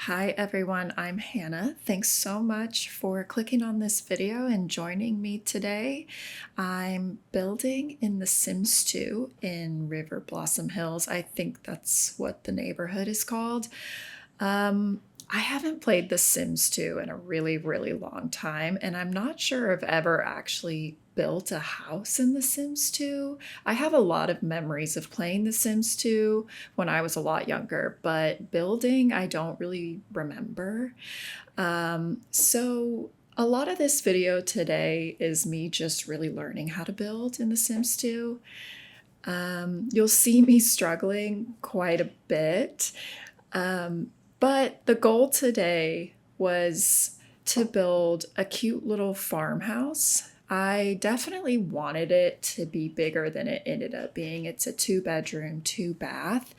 Hi everyone, I'm Hannah. Thanks so much for clicking on this video and joining me today. I'm building in The Sims 2 in River Blossom Hills. I think that's what the neighborhood is called. I haven't played The Sims 2 in a really long time, and I'm not sure I've ever actually built a house in The Sims 2. I have a lot of memories of playing The Sims 2 when I was a lot younger, but building, I don't really remember. So a lot of this video today is me just really learning how to build in The Sims 2. You'll see me struggling quite a bit. But the goal today was to build a cute little farmhouse. I definitely wanted it to be bigger than it ended up being. It's a 2-bedroom, 2-bath.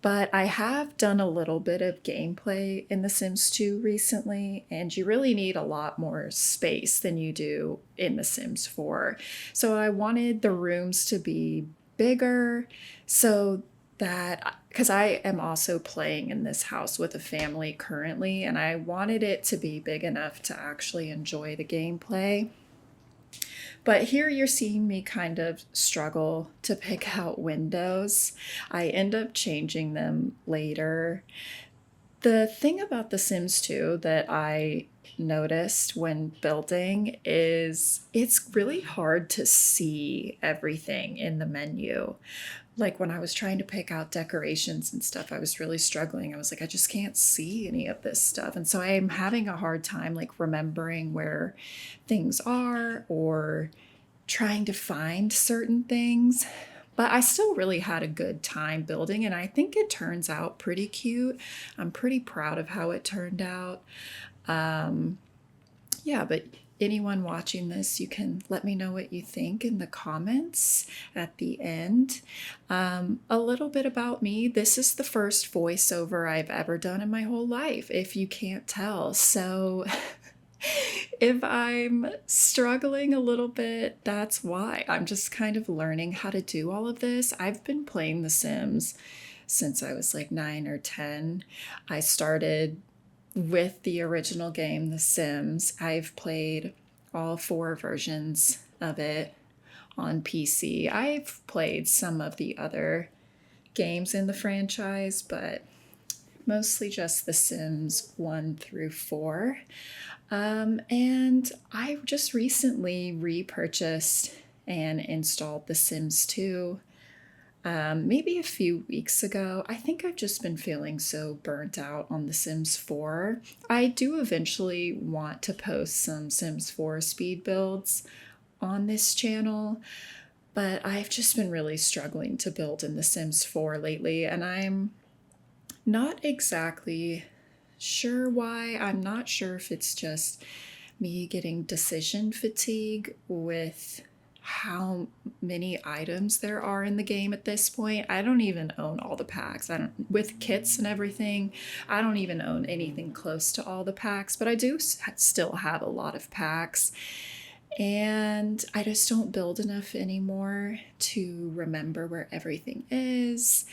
But I have done a little bit of gameplay in The Sims 2 recently, and you really need a lot more space than you do in The Sims 4. So I wanted the rooms to be bigger so that because I am also playing in this house with a family currently, and I wanted it to be big enough to actually enjoy the gameplay. But here you're seeing me kind of struggle to pick out windows. I end up changing them later. The thing about The Sims 2 that I noticed when building is it's really hard to see everything in the menu. Like when I was trying to pick out decorations and stuff, I was really struggling. I was like, I just can't see any of this stuff. And so I'm having a hard time like remembering where things are or trying to find certain things. But I still really had a good time building, and I think it turns out pretty cute. I'm pretty proud of how it turned out. Yeah, but anyone watching this, you can let me know what you think in the comments at the end. A little bit about me. This is the first voiceover I've ever done in my whole life, if you can't tell. So if I'm struggling a little bit, that's why. I'm just kind of learning how to do all of this. I've been playing The Sims since I was like 9 or 10. I started with the original game, The Sims. I've played all 4 versions of it on PC. I've played some of the other games in the franchise, but mostly just The Sims 1 through 4. And I just recently repurchased and installed The Sims 2 maybe a few weeks ago. I think I've just been feeling so burnt out on The Sims 4. I do eventually want to post some Sims 4 speed builds on this channel, but I've just been really struggling to build in The Sims 4 lately, and I'm not exactly sure why. I'm not sure if it's just me getting decision fatigue with how many items there are in the game at this point. I don't even own all the packs. I don't, with kits and everything, I don't even own anything close to all the packs, but I do still have a lot of packs. And I just don't build enough anymore to remember where everything is.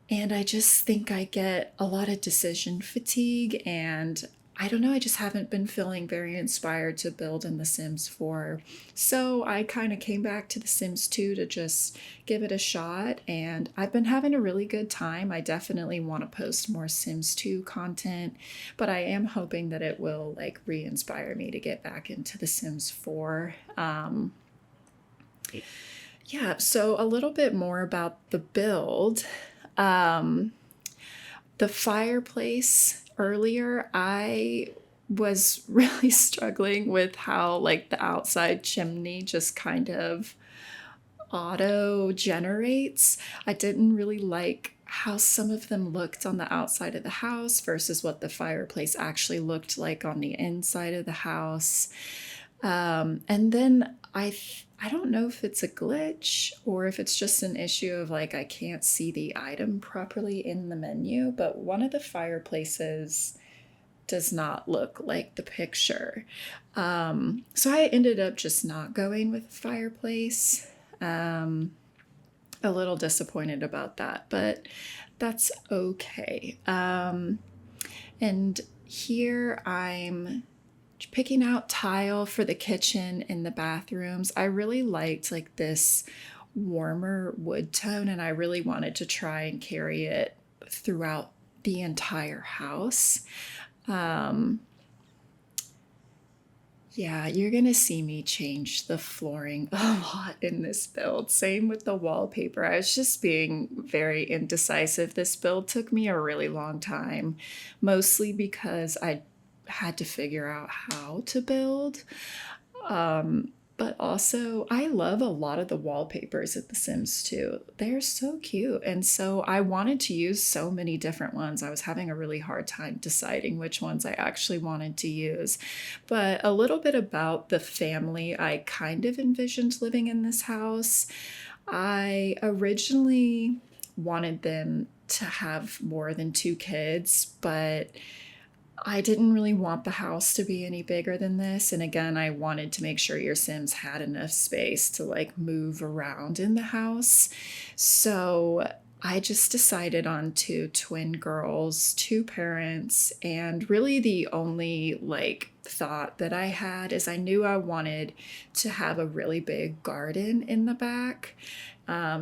And I just think I get a lot of decision fatigue, and I don't know, I just haven't been feeling very inspired to build in The Sims 4. So I kind of came back to The Sims 2 to just give it a shot, and I've been having a really good time. I definitely want to post more Sims 2 content, but I am hoping that it will like re-inspire me to get back into The Sims 4. Yeah, so a little bit more about the build. The fireplace earlier, I was really struggling with how like the outside chimney just kind of auto generates. I didn't really like how some of them looked on the outside of the house versus what the fireplace actually looked like on the inside of the house. And then I don't know if it's a glitch or if it's just an issue of like I can't see the item properly in the menu, but one of the fireplaces does not look like the picture. So I ended up just not going with the fireplace. A little disappointed about that, but that's okay. And here I'm picking out tile for the kitchen and the bathrooms. I really liked like this warmer wood tone, and I really wanted to try and carry it throughout the entire house. Um, yeah, you're gonna see me change the flooring a lot in this build. Same with the wallpaper. I was just being very indecisive. This build took me a really long time, mostly because I had to figure out how to build. But also, I love a lot of the wallpapers at The Sims 2. They're so cute. And so I wanted to use so many different ones. I was having a really hard time deciding which ones I actually wanted to use. But a little bit about the family I kind of envisioned living in this house. I originally wanted them to have more than two kids, but I didn't really want the house to be any bigger than this. And again, I wanted to make sure your Sims had enough space to like move around in the house. So I just decided on two twin girls, two parents, and really the only like thought that I had is I knew I wanted to have a really big garden in the back.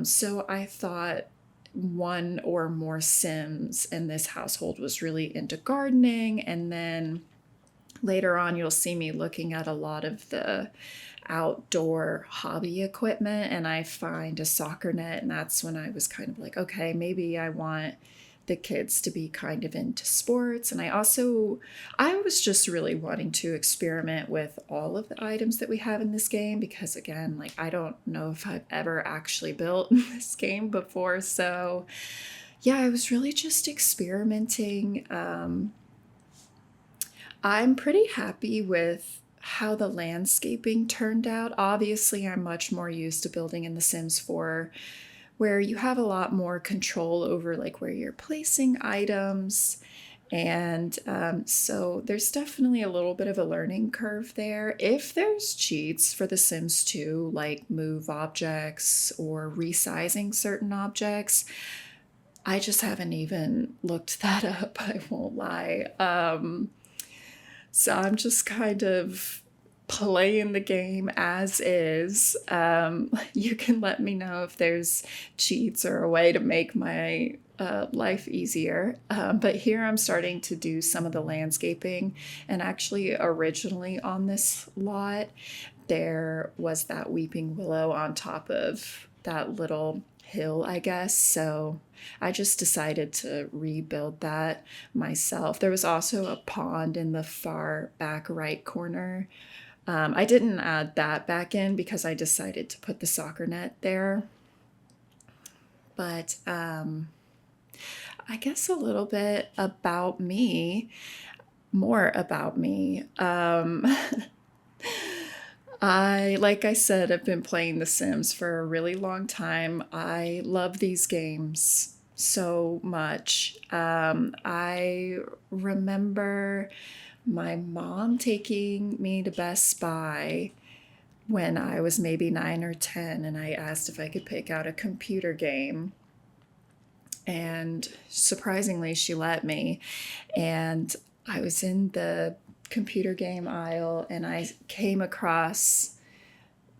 So I thought one or more Sims in this household was really into gardening. And then later on, you'll see me looking at a lot of the outdoor hobby equipment, and I find a soccer net. And that's when I was kind of like, okay, maybe I want the kids to be kind of into sports. And I was just really wanting to experiment with all of the items that we have in this game because, again, like I don't know if I've ever actually built this game before. So, yeah, I was really just experimenting. I'm pretty happy with how the landscaping turned out. Obviously, I'm much more used to building in The Sims 4 where you have a lot more control over like where you're placing items. And so there's definitely a little bit of a learning curve there. If there's cheats for The Sims 2, like move objects or resizing certain objects, I just haven't even looked that up, I won't lie. So I'm just kind of playing the game as is. You can let me know if there's cheats or a way to make my life easier. But here I'm starting to do some of the landscaping. And actually, originally on this lot, there was that weeping willow on top of that little hill, I guess. So I just decided to rebuild that myself. There was also a pond in the far back right corner. I didn't add that back in because I decided to put the soccer net there. But I guess a little bit about me, more about me. Like I said, I've been playing The Sims for a really long time. I love these games so much. I remember my mom taking me to Best Buy when I was maybe 9 or 10, and I asked if I could pick out a computer game. And surprisingly, she let me. And I was in the computer game aisle and I came across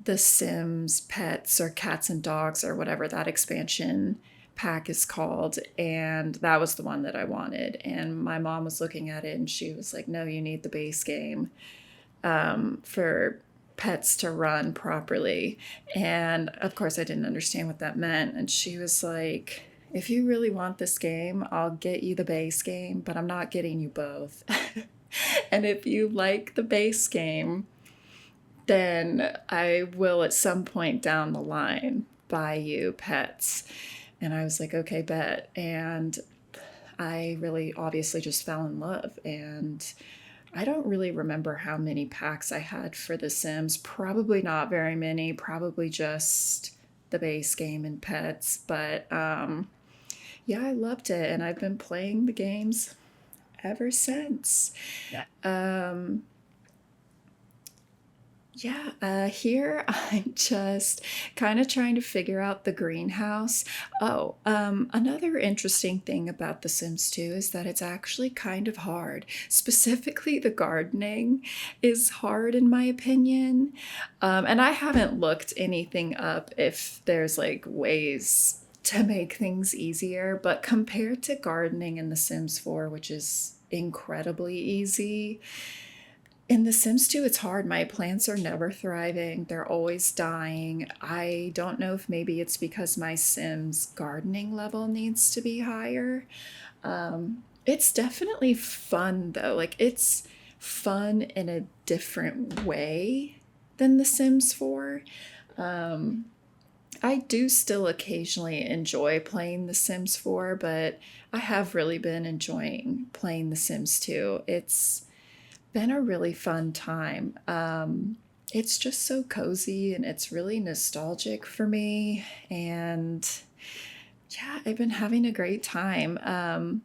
The Sims Pets or Cats and Dogs or whatever that expansion pack is called, and that was the one that I wanted. And my mom was looking at it and she was like, no, you need the base game for pets to run properly. And of course I didn't understand what that meant, and she was like, if you really want this game, I'll get you the base game, but I'm not getting you both. And if you like the base game, then I will at some point down the line buy you pets. And I was like, okay, bet. And I really obviously just fell in love. And I don't really remember how many packs I had for The Sims. Probably not very many, probably just the base game and pets. But yeah, I loved it. And I've been playing the games ever since. Yeah. Yeah, here I'm just kind of trying to figure out the greenhouse. Oh, another interesting thing about The Sims 2 is that it's actually kind of hard. Specifically, the gardening is hard in my opinion. And I haven't looked anything up if there's like ways to make things easier, but compared to gardening in The Sims 4, which is incredibly easy, in The Sims 2, it's hard. My plants are never thriving. They're always dying. I don't know if maybe it's because my Sims gardening level needs to be higher. It's definitely fun though. Like it's fun in a different way than The Sims 4. Um, I do still occasionally enjoy playing The Sims 4, but I have really been enjoying playing The Sims 2. It's been a really fun time. It's just so cozy and it's really nostalgic for me. And yeah, I've been having a great time.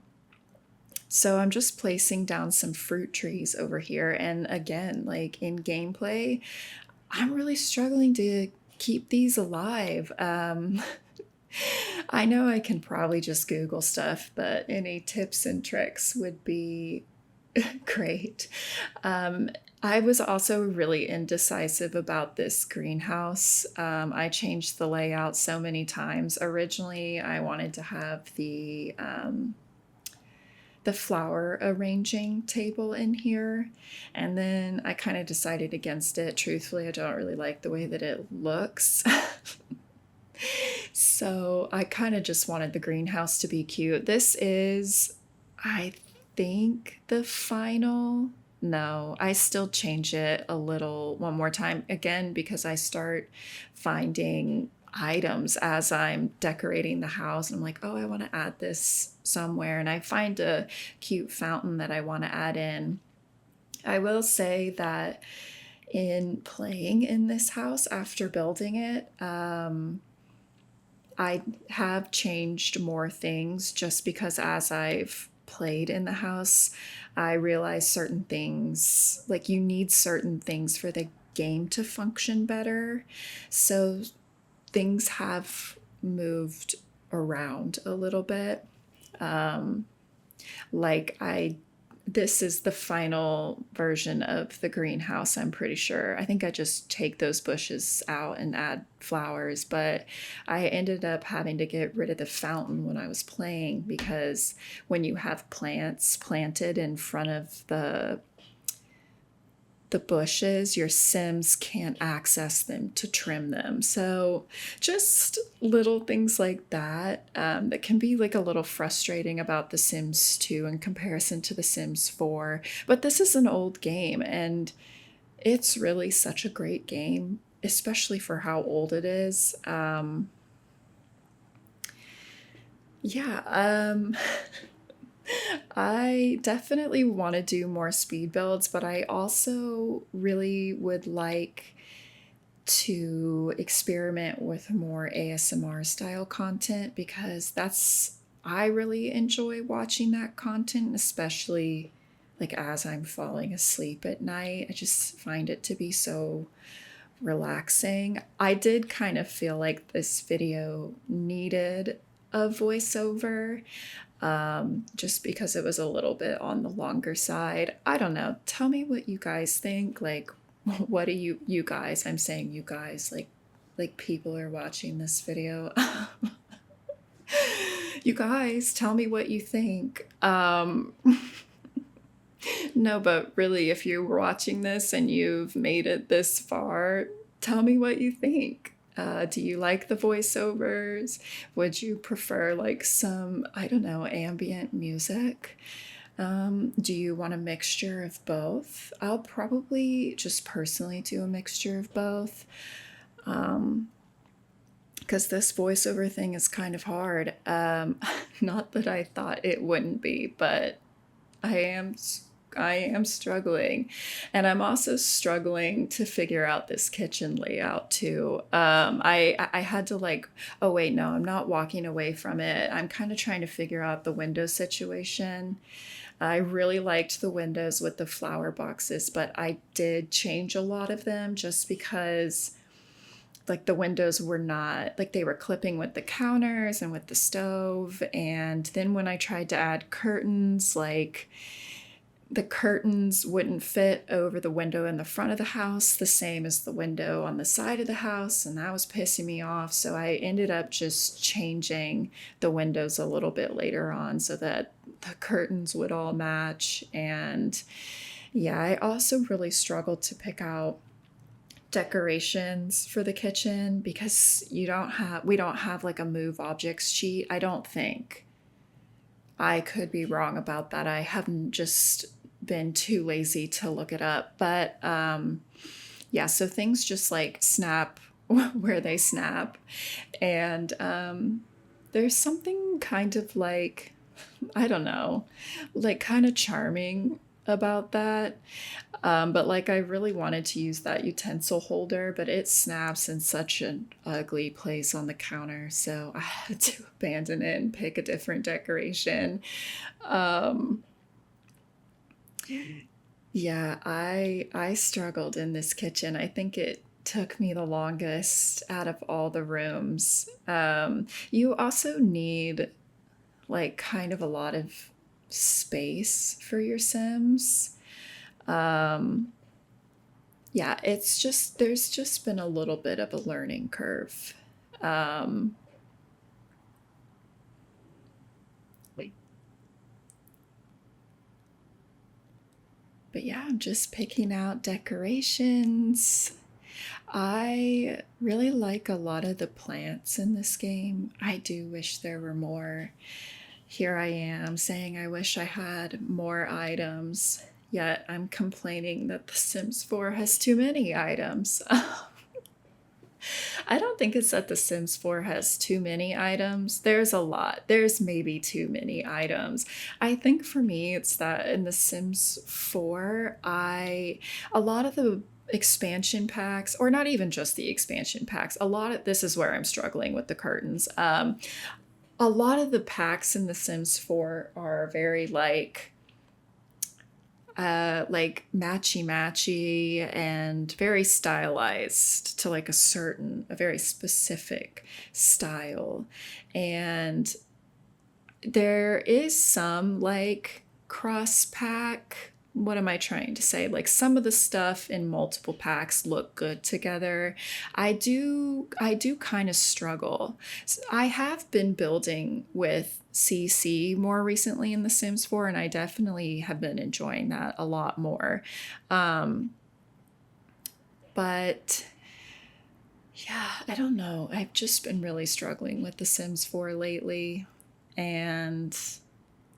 So I'm just placing down some fruit trees over here. And again, like in gameplay, I'm really struggling to keep these alive. I know I can probably just Google stuff, but any tips and tricks would be great. Um, I was also really indecisive about this greenhouse. I changed the layout so many times. Originally, I wanted to have the flower arranging table in here, and then I kind of decided against it. Truthfully, I don't really like the way that it looks. So I kind of just wanted the greenhouse to be cute. This is, I think, the final. No, I still change it a little one more time again because I start finding items as I'm decorating the house. And I'm like, oh, I want to add this somewhere. And I find a cute fountain that I want to add in. I will say that in playing in this house after building it, I have changed more things just because as I've played in the house, I realize certain things, like you need certain things for the game to function better. So things have moved around a little bit. Um, like I This is the final version of the greenhouse, I'm pretty sure. I think I just take those bushes out and add flowers, but I ended up having to get rid of the fountain when I was playing because when you have plants planted in front of the bushes, your Sims can't access them to trim them. So just little things like that that can be like a little frustrating about The Sims 2 in comparison to The Sims 4. But this is an old game and it's really such a great game, especially for how old it is. Yeah, I definitely want to do more speed builds, but I also really would like to experiment with more ASMR style content because I really enjoy watching that content, especially like as I'm falling asleep at night. I just find it to be so relaxing. I did kind of feel like this video needed a voiceover just because it was a little bit on the longer side. I don't know. Tell me what you guys think. Like, what do you guys? I'm saying you guys, like people are watching this video. You guys, tell me what you think. No, but really, if you were watching this and you've made it this far, tell me what you think. Do you like the voiceovers? Would you prefer like some, I don't know, ambient music? Do you want a mixture of both? I'll probably just personally do a mixture of both. Because this voiceover thing is kind of hard. Not that I thought it wouldn't be, but I am I am struggling. And I'm also struggling to figure out this kitchen layout too. I had to like, oh wait, no, I'm not walking away from it. I'm kind of trying to figure out the window situation. I really liked the windows with the flower boxes, but I did change a lot of them just because like the windows were not like they were clipping with the counters and with the stove. And then when I tried to add curtains, like the curtains wouldn't fit over the window in the front of the house the same as the window on the side of the house, and that was pissing me off. So I ended up just changing the windows a little bit later on so that the curtains would all match. And yeah, I also really struggled to pick out decorations for the kitchen because we don't have like a move objects sheet. I don't think. I could be wrong about that. I haven't just been too lazy to look it up. But yeah, so things just like snap where they snap. And there's something kind of like, I don't know, like kind of charming about that. But like I really wanted to use that utensil holder, but it snaps in such an ugly place on the counter, so I had to abandon it and pick a different decoration. Um, yeah, I struggled in this kitchen. I think it took me the longest out of all the rooms. You also need like kind of a lot of space for your Sims. Um, yeah, it's just there's just been a little bit of a learning curve. Um, but yeah, I'm just picking out decorations. I really like a lot of the plants in this game. I do wish there were more. Here I am saying I wish I had more items, yet I'm complaining that The Sims 4 has too many items. I don't think it's that The Sims 4 has too many items. There's a lot. There's maybe too many items. I think for me, it's that in The Sims 4, a lot of the expansion packs, or not even just the expansion packs, a lot of this is where I'm struggling with the curtains. A lot of the packs in The Sims 4 are very like matchy matchy and very stylized to like a very specific style. And there is some like cross pack. What am I trying to say? Like some of the stuff in multiple packs look good together. I do kind of struggle. I have been building with CC more recently in The Sims 4, and I definitely have been enjoying that a lot more. Um, but yeah, I don't know. I've just been really struggling with The Sims 4 lately, and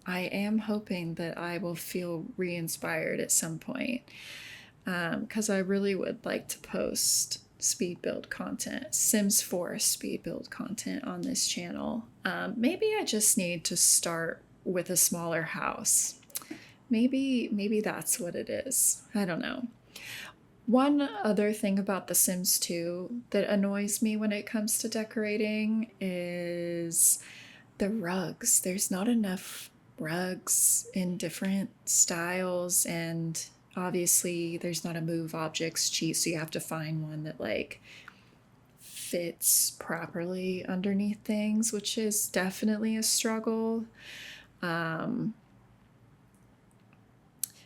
I am hoping that I will feel re inspired at some point because I really would like to post speed build content, Sims 4 speed build content on this channel. Maybe I just need to start with a smaller house. Maybe that's what it is. I don't know. One other thing about The Sims 2 that annoys me when it comes to decorating is the rugs. There's not enough rugs in different styles, and obviously there's not a move objects cheat, so you have to find one that like fits properly underneath things, which is definitely a struggle. Um,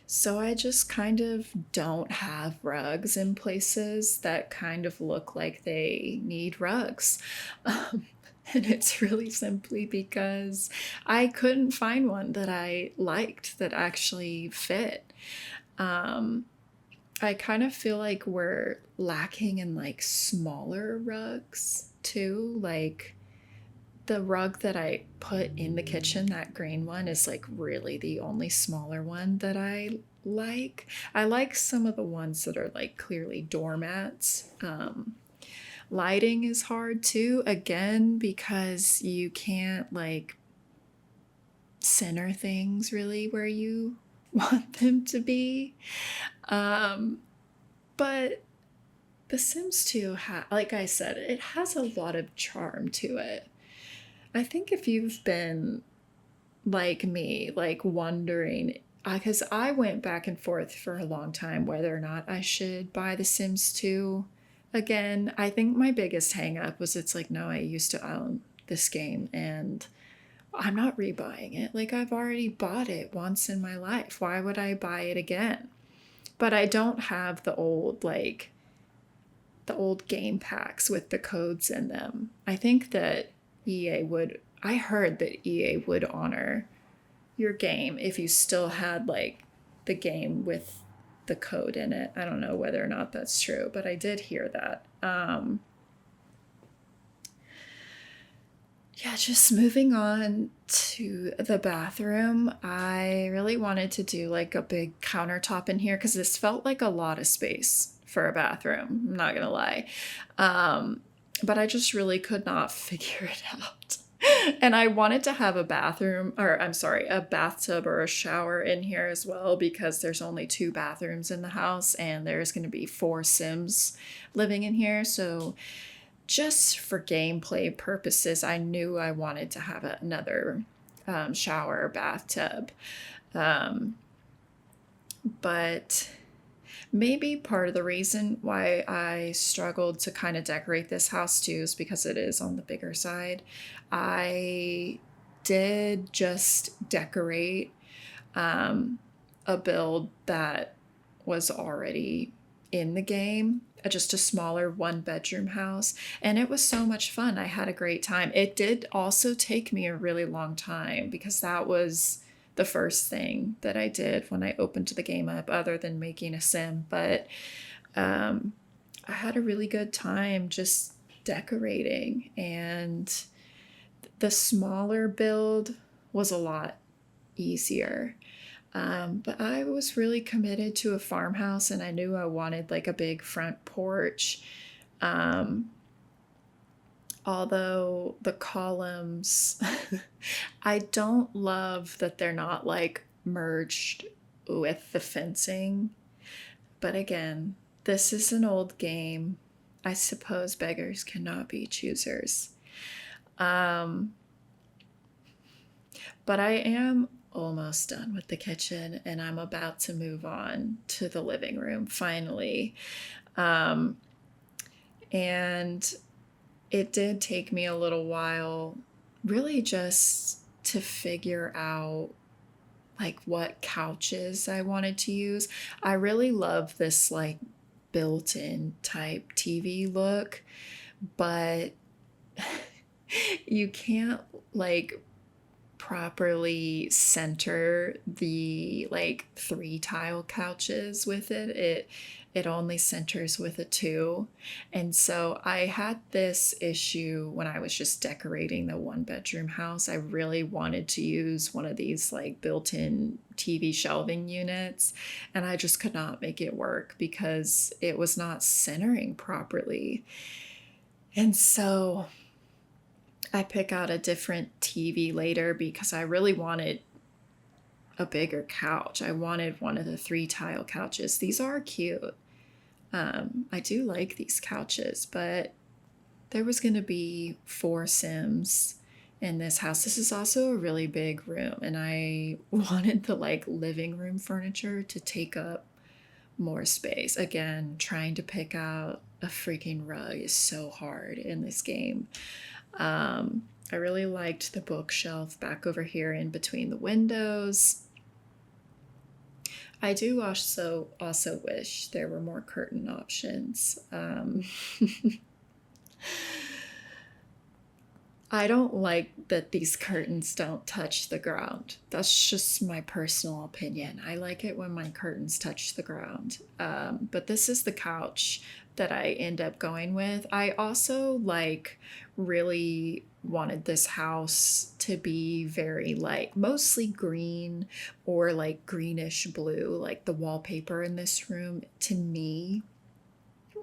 so I just kind of don't have rugs in places that kind of look like they need rugs. Um, and it's really simply because I couldn't find one that I liked that actually fit. Um, I kind of feel like we're lacking in like smaller rugs too. Like the rug that I put in the kitchen, that green one, is like really the only smaller one that I like. I like some of the ones that are like clearly doormats. Lighting is hard too, again, because you can't like center things really where you want them to be. Um, but The Sims 2, like I said, it has a lot of charm to it. I think if you've been like me, like wondering because I went back and forth for a long time whether or not I should buy The Sims 2 again. I think my biggest hang up was it's like, no, I used to own this game and I'm not rebuying it. Like, I've already bought it once in my life. Why would I buy it again? But I don't have the old, like, the old game packs with the codes in them. I think that I heard that EA would honor your game if you still had like the game with the code in it. I don't know whether or not that's true, but I did hear that. Yeah, just moving on to the bathroom. I really wanted to do like a big countertop in here because this felt like a lot of space for a bathroom. I'm not gonna lie. But I just really could not figure it out. And I wanted to have a bathtub or a shower in here as well because there's only 2 bathrooms in the house and there's going to be 4 Sims living in here. So just for gameplay purposes, I knew I wanted to have another shower or bathtub. But maybe part of the reason why I struggled to kind of decorate this house too is because it is on the bigger side. I did just decorate a build that was already in the game, just a smaller 1-bedroom house, and it was so much fun. I had a great time. It did also take me a really long time because that was the first thing that I did when I opened the game up other than making a sim, but I had a really good time just decorating, and the smaller build was a lot easier. But I was really committed to a farmhouse and I knew I wanted like a big front porch. Although the columns, I don't love that they're not like merged with the fencing. But again, this is an old game. I suppose beggars cannot be choosers. But I am almost done with the kitchen and I'm about to move on to the living room finally. And it did take me a little while really just to figure out like what couches I wanted to use. I really love this like built-in type TV look, but you can't like properly center the like 3 tile couches with it only centers with a 2. And so I had this issue when I was just decorating the 1-bedroom house. I really wanted to use one of these like built-in TV shelving units and I just could not make it work because it was not centering properly. And so I pick out a different TV later because I really wanted a bigger couch. I wanted one of the 3 tile couches. These are cute. I do like these couches, but there was going to be 4 Sims in this house. This is also a really big room, and I wanted the like living room furniture to take up more space. Again, trying to pick out a freaking rug is so hard in this game. I really liked the bookshelf back over here in between the windows. I do also wish there were more curtain options. I don't like that these curtains don't touch the ground. That's just my personal opinion. I like it when my curtains touch the ground. But this is the couch that I end up going with. I also like really wanted this house to be very like mostly green or like greenish blue. Like the wallpaper in this room to me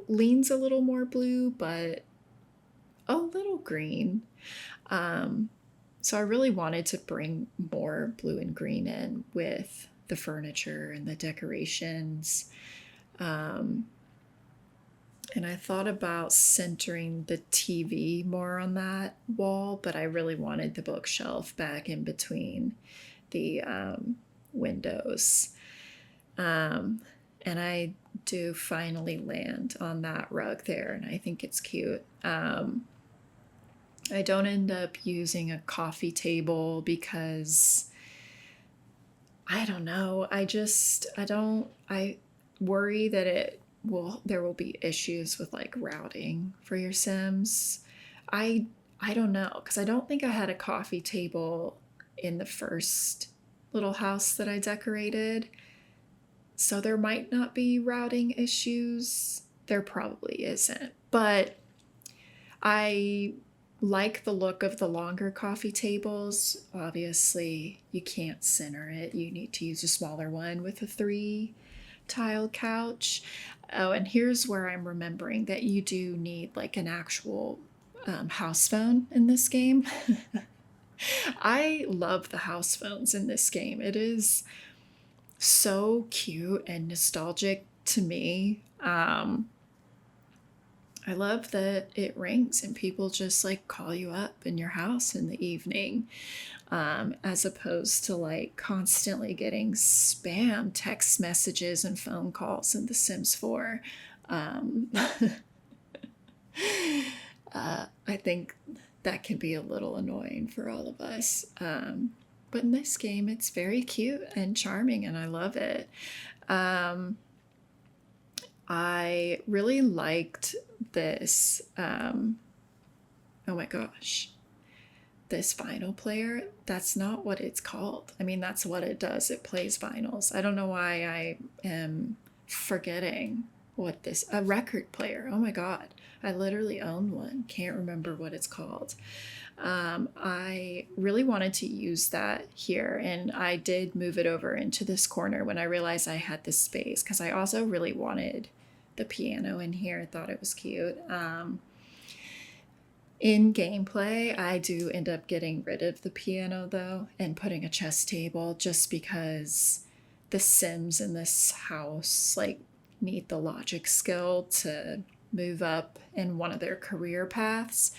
leans a little more blue, but a little green. So I really wanted to bring more blue and green in with the furniture and the decorations. And I thought about centering the TV more on that wall, but I really wanted the bookshelf back in between the windows. And I do finally land on that rug there, and I think it's cute. I don't end up using a coffee table because I don't know. I worry that there will be issues with like routing for your Sims. I I don't know, because I don't think I had a coffee table in the first little house that I decorated. So there might not be routing issues. There probably isn't. But I like the look of the longer coffee tables. Obviously, you can't center it. You need to use a smaller one with a 3 tile couch. Oh, and here's where I'm remembering that you do need like an actual house phone in this game. I love the house phones in this game. It is so cute and nostalgic to me. I love that it rings and people just like call you up in your house in the evening, as opposed to like constantly getting spam text messages and phone calls in The Sims 4. Um, I think that can be a little annoying for all of us. But in this game, it's very cute and charming, and I love it. Um, I really liked this. Oh my gosh. This vinyl player, that's not what it's called. I mean, that's what it does. It plays vinyls. I don't know why I am forgetting a record player. Oh my God. I literally own one. Can't remember what it's called. I really wanted to use that here, and I did move it over into this corner when I realized I had this space, because I also really wanted the piano in here. I thought it was cute. In gameplay, I do end up getting rid of the piano though and putting a chess table, just because the Sims in this house like need the logic skill to move up in one of their career paths.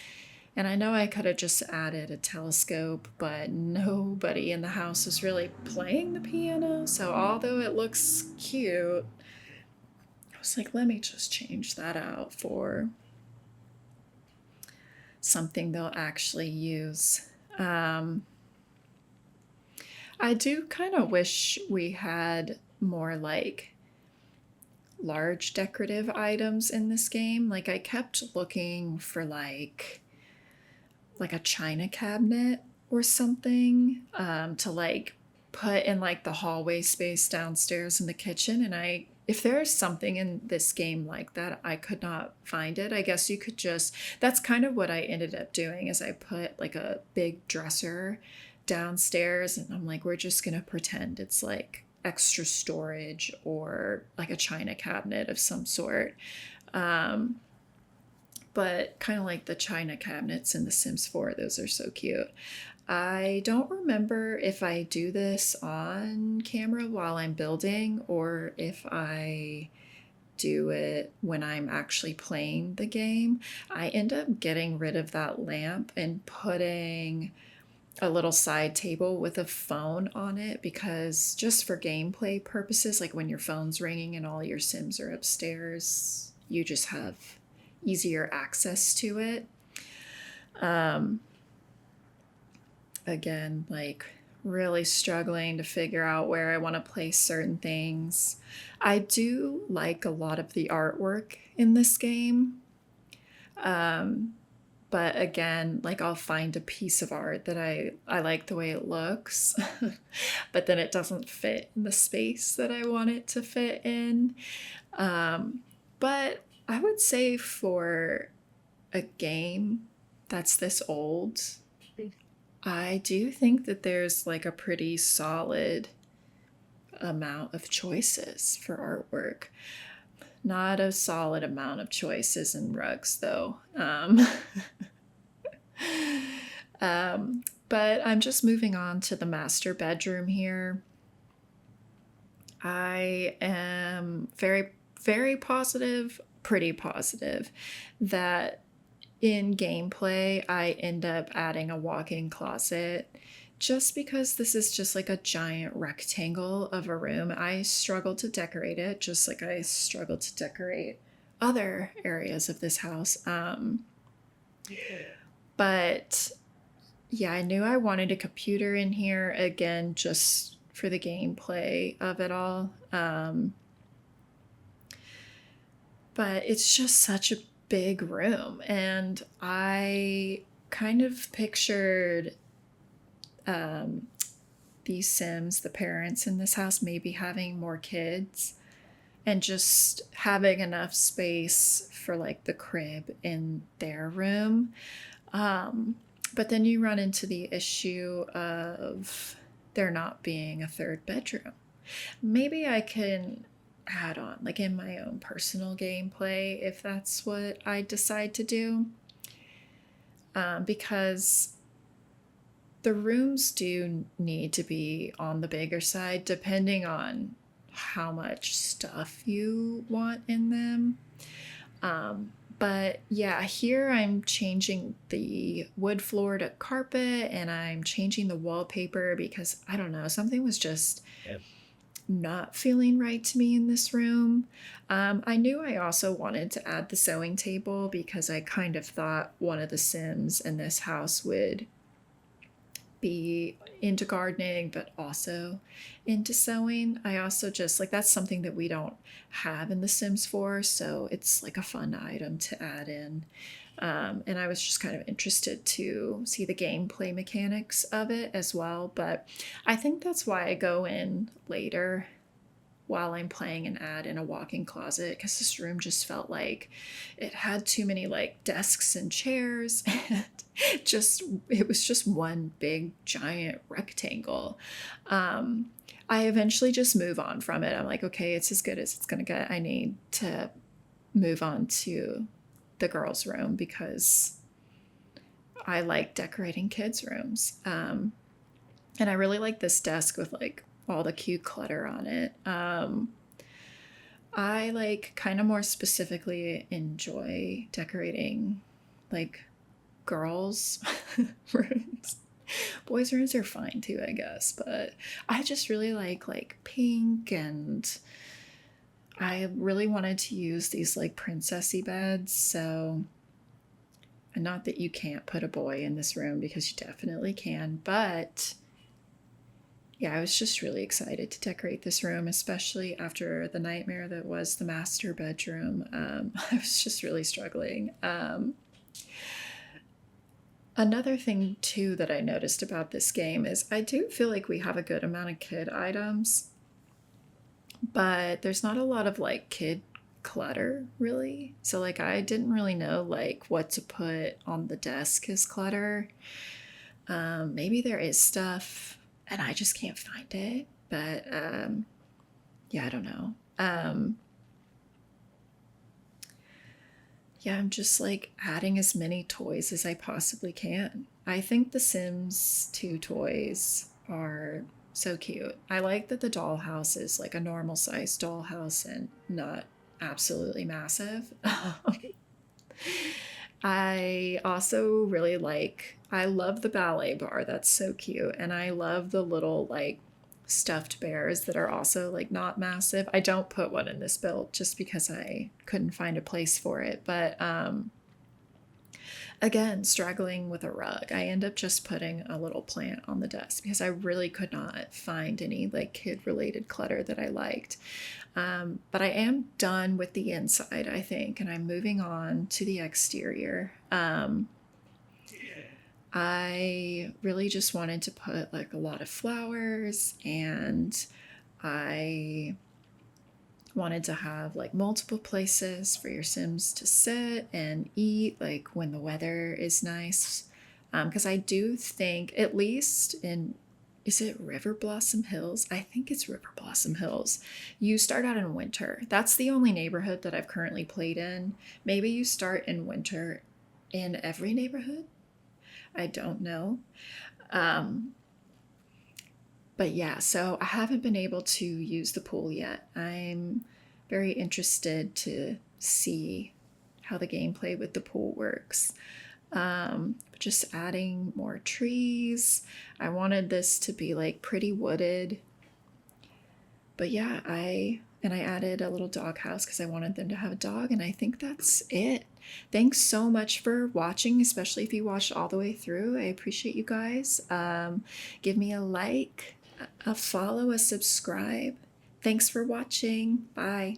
And I know I could have just added a telescope, but nobody in the house is really playing the piano. So although it looks cute, I was like, let me just change that out for something they'll actually use. I do kind of wish we had more like large decorative items in this game. Like I kept looking for like a china cabinet or something, to like put in like the hallway space downstairs in the kitchen. And if there's something in this game like that, I could not find it. I guess you could that's kind of what I ended up doing, is I put like a big dresser downstairs, and I'm like, we're just gonna pretend it's like extra storage or like a china cabinet of some sort. But kind of like the china cabinets in The Sims 4, those are so cute. I don't remember if I do this on camera while I'm building or if I do it when I'm actually playing the game. I end up getting rid of that lamp and putting a little side table with a phone on it, because just for gameplay purposes, like when your phone's ringing and all your Sims are upstairs, you just have easier access to it. Again, like really struggling to figure out where I want to place certain things. I do like a lot of the artwork in this game. But again, like I'll find a piece of art that I like the way it looks, but then it doesn't fit in the space that I want it to fit in. But I would say for a game that's this old, I do think that there's like a pretty solid amount of choices for artwork. Not a solid amount of choices in rugs, though. But I'm just moving on to the master bedroom here. I am very, very positive, pretty positive, that in gameplay I end up adding a walk-in closet just because this is just like a giant rectangle of a room, I struggle to decorate it just like I struggle to decorate other areas of this house. But yeah, I knew I wanted a computer in here again just for the gameplay of it all. But it's just such a big room, and I kind of pictured these Sims, the parents in this house, maybe having more kids and just having enough space for like the crib in their room. But then you run into the issue of there not being a third bedroom. Maybe I can add on, like in my own personal gameplay, if that's what I decide to do. Because the rooms do need to be on the bigger side, depending on how much stuff you want in them. But yeah, here I'm changing the wood floor to carpet, and I'm changing the wallpaper because I don't know, something was just not feeling right to me in this room. I knew I also wanted to add the sewing table because I kind of thought one of the Sims in this house would be into gardening but also into sewing. I also just like, that's something that we don't have in the Sims 4, so it's like a fun item to add in. And I was just kind of interested to see the gameplay mechanics of it as well, but I think that's why I go in later while I'm playing and add in a walk-in closet, because this room just felt like it had too many like desks and chairs, and it was just one big giant rectangle. I eventually just move on from it. I'm like, okay, it's as good as it's gonna get. I need to move on to the girls' room because I like decorating kids' rooms. And I really like this desk with like all the cute clutter on it. I like kind of more specifically enjoy decorating like girls' rooms. Boys' rooms are fine too, I guess, but I just really like pink, and I really wanted to use these like princessy beds. So, and not that you can't put a boy in this room, because you definitely can, but yeah, I was just really excited to decorate this room, especially after the nightmare that was the master bedroom. I was just really struggling. Another thing too that I noticed about this game is I do feel like we have a good amount of kid items, but there's not a lot of like kid clutter really. So like I didn't really know like what to put on the desk as clutter. Maybe there is stuff and I just can't find it, but yeah, I don't know. Yeah, I'm just like adding as many toys as I possibly can. I think the Sims 2 toys are so cute. I like that the dollhouse is like a normal sized dollhouse and not absolutely massive. I also really like, I love the ballet bar. That's so cute. And I love the little like stuffed bears that are also like not massive. I don't put one in this build just because I couldn't find a place for it. But again, struggling with a rug. I end up just putting a little plant on the desk because I really could not find any like kid related clutter that I liked. But I am done with the inside, I think, and I'm moving on to the exterior. I really just wanted to put like a lot of flowers, and I wanted to have like multiple places for your Sims to sit and eat, like when the weather is nice. Because I do think, at least in, is it River Blossom Hills? I think it's River Blossom Hills. You start out in winter. That's the only neighborhood that I've currently played in. Maybe you start in winter in every neighborhood. I don't know. But yeah, so I haven't been able to use the pool yet. I'm very interested to see how the gameplay with the pool works. Just adding more trees. I wanted this to be like pretty wooded. But yeah, I added a little dog house because I wanted them to have a dog, and I think that's it. Thanks so much for watching, especially if you watched all the way through. I appreciate you guys. Give me a like, a follow, a subscribe. Thanks for watching. Bye.